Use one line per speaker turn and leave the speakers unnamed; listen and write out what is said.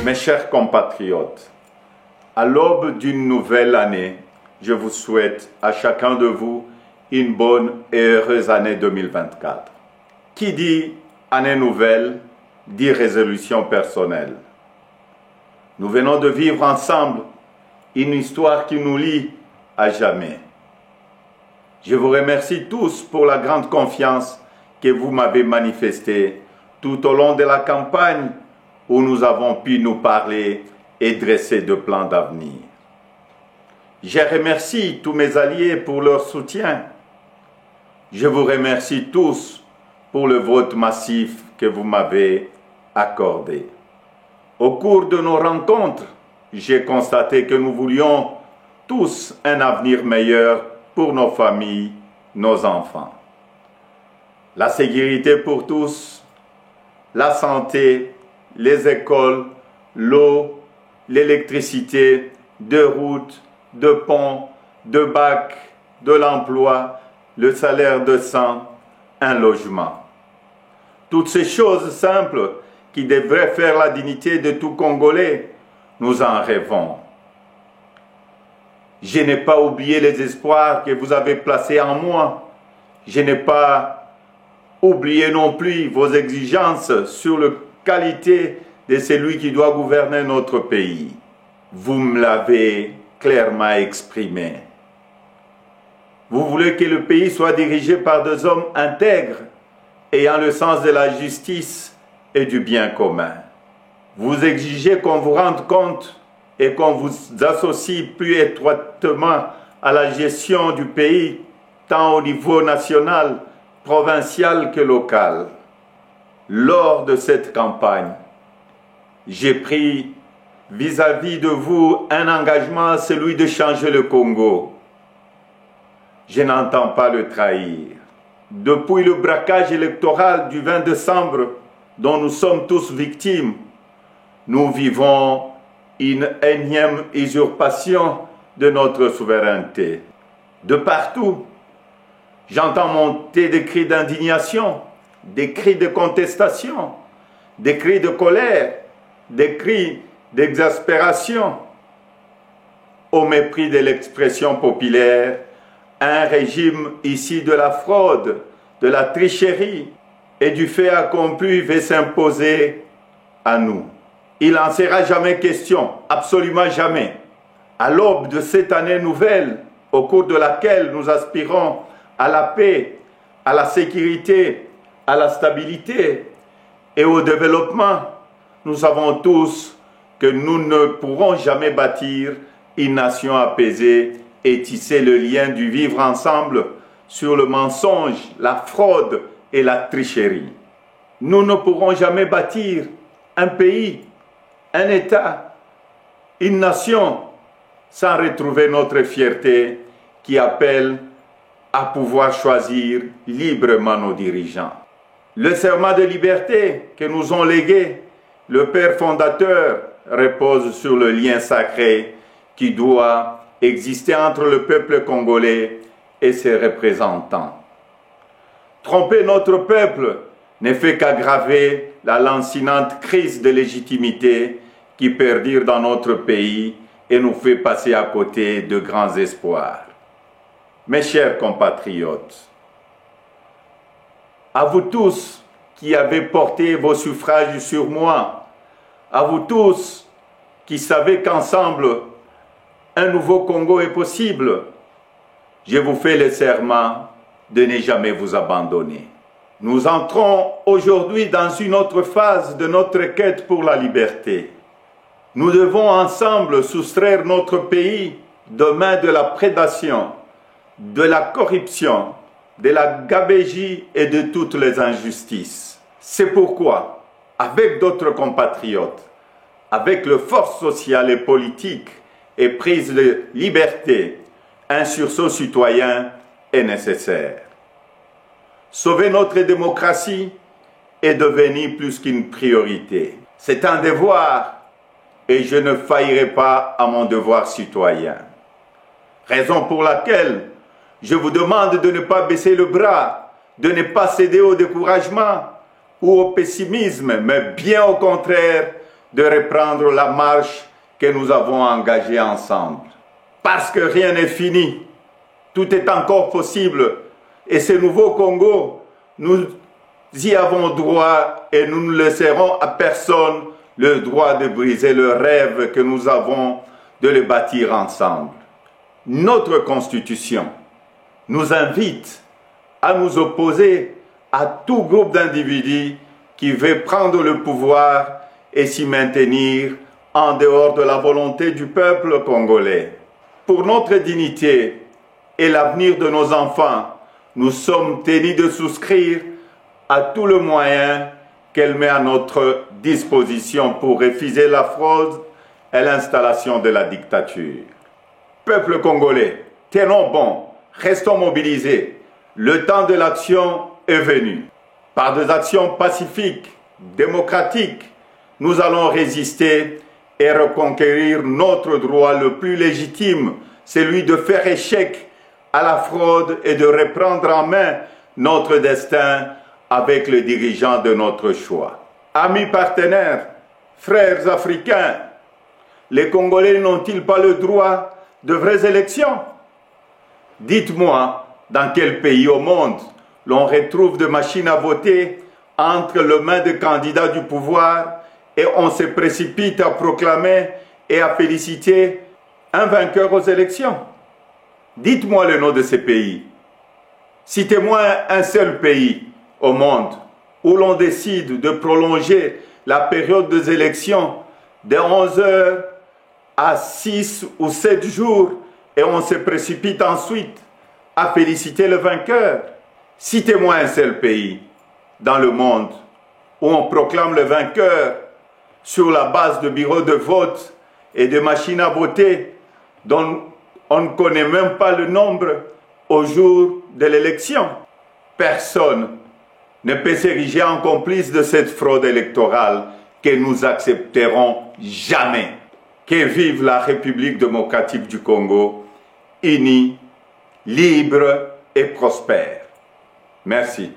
Mes chers compatriotes, à l'aube d'une nouvelle année, je vous souhaite à chacun de vous une bonne et heureuse année 2024. Qui dit année nouvelle, dit résolution personnelle. Nous venons de vivre ensemble une histoire qui nous lie à jamais. Je vous remercie tous pour la grande confiance que vous m'avez manifestée tout au long de la campagne où nous avons pu nous parler et dresser de plans d'avenir. Je remercie tous mes alliés pour leur soutien. Je vous remercie tous pour le vote massif que vous m'avez accordé. Au cours de nos rencontres, j'ai constaté que nous voulions tous un avenir meilleur pour nos familles, nos enfants. La sécurité pour tous, la santé, les écoles, l'eau, l'électricité, de routes, de ponts, de bacs, de l'emploi, le salaire décent, un logement. Toutes ces choses simples qui devraient faire la dignité de tout Congolais, nous en rêvons. Je n'ai pas oublié les espoirs que vous avez placés en moi. Je n'ai pas oublié non plus vos exigences sur la qualité de celui qui doit gouverner notre pays. Vous me l'avez clairement exprimé. Vous voulez que le pays soit dirigé par des hommes intègres, ayant le sens de la justice et du bien commun. Vous exigez qu'on vous rende compte et qu'on vous associe plus étroitement à la gestion du pays, tant au niveau national, provincial que local. Lors de cette campagne, j'ai pris vis-à-vis de vous un engagement, celui de changer le Congo. Je n'entends pas le trahir. Depuis le braquage électoral du 20 décembre, dont nous sommes tous victimes, nous vivons une énième usurpation de notre souveraineté. De partout, j'entends monter des cris d'indignation, des cris de contestation, des cris de colère, des cris d'exaspération. Au mépris de l'expression populaire, un régime issu de la fraude, de la tricherie et du fait accompli veut s'imposer à nous. Il n'en sera jamais question, absolument jamais. À l'aube de cette année nouvelle, au cours de laquelle nous aspirons à la paix, à la sécurité, à la stabilité et au développement, nous savons tous que nous ne pourrons jamais bâtir une nation apaisée et tisser le lien du vivre ensemble sur le mensonge, la fraude et la tricherie. Nous ne pourrons jamais bâtir un pays, un État, une nation sans retrouver notre fierté qui appelle à pouvoir choisir librement nos dirigeants. Le serment de liberté que nous ont légué le Père fondateur repose sur le lien sacré qui doit exister entre le peuple congolais et ses représentants. Tromper notre peuple ne fait qu'aggraver la lancinante crise de légitimité qui perdure dans notre pays et nous fait passer à côté de grands espoirs. Mes chers compatriotes, à vous tous qui avez porté vos suffrages sur moi, à vous tous qui savez qu'ensemble, un nouveau Congo est possible, je vous fais le serment de ne jamais vous abandonner. Nous entrons aujourd'hui dans une autre phase de notre quête pour la liberté. Nous devons ensemble soustraire notre pays demain de la prédation, de la corruption, de la gabegie et de toutes les injustices. C'est pourquoi, avec d'autres compatriotes, avec les forces sociales et politiques et prise de liberté, un sursaut citoyen est nécessaire. Sauver notre démocratie est devenu plus qu'une priorité. C'est un devoir et je ne faillirai pas à mon devoir citoyen. Raison pour laquelle je vous demande de ne pas baisser le bras, de ne pas céder au découragement ou au pessimisme, mais bien au contraire, de reprendre la marche que nous avons engagée ensemble. Parce que rien n'est fini, tout est encore possible. Et ce nouveau Congo, nous y avons droit et nous ne laisserons à personne le droit de briser le rêve que nous avons de le bâtir ensemble. Notre Constitution nous invite à nous opposer à tout groupe d'individus qui veut prendre le pouvoir et s'y maintenir en dehors de la volonté du peuple congolais. Pour notre dignité et l'avenir de nos enfants, nous sommes tenus de souscrire à tout le moyen qu'elle met à notre disposition pour refuser la fraude et l'installation de la dictature. Peuple congolais, tenons bon, restons mobilisés. Le temps de l'action est venu. Par des actions pacifiques, démocratiques, nous allons résister et reconquérir notre droit le plus légitime, celui de faire échec à la fraude et de reprendre en main notre destin avec les dirigeants de notre choix. Amis partenaires, frères africains, les Congolais n'ont-ils pas le droit de vraies élections? Dites-moi, dans quel pays au monde l'on retrouve des machines à voter entre les mains des candidats du pouvoir et on se précipite à proclamer et à féliciter un vainqueur aux élections? Dites-moi le nom de ces pays. Citez-moi un seul pays au monde où l'on décide de prolonger la période des élections de 11 heures à 6 ou 7 jours et on se précipite ensuite à féliciter le vainqueur. Citez-moi un seul pays dans le monde où on proclame le vainqueur sur la base de bureaux de vote et de machines à voter dont on ne connaît même pas le nombre au jour de l'élection. Personne ne peut s'ériger en complice de cette fraude électorale que nous accepterons jamais. Que vive la République démocratique du Congo, unie, libre et prospère. Merci.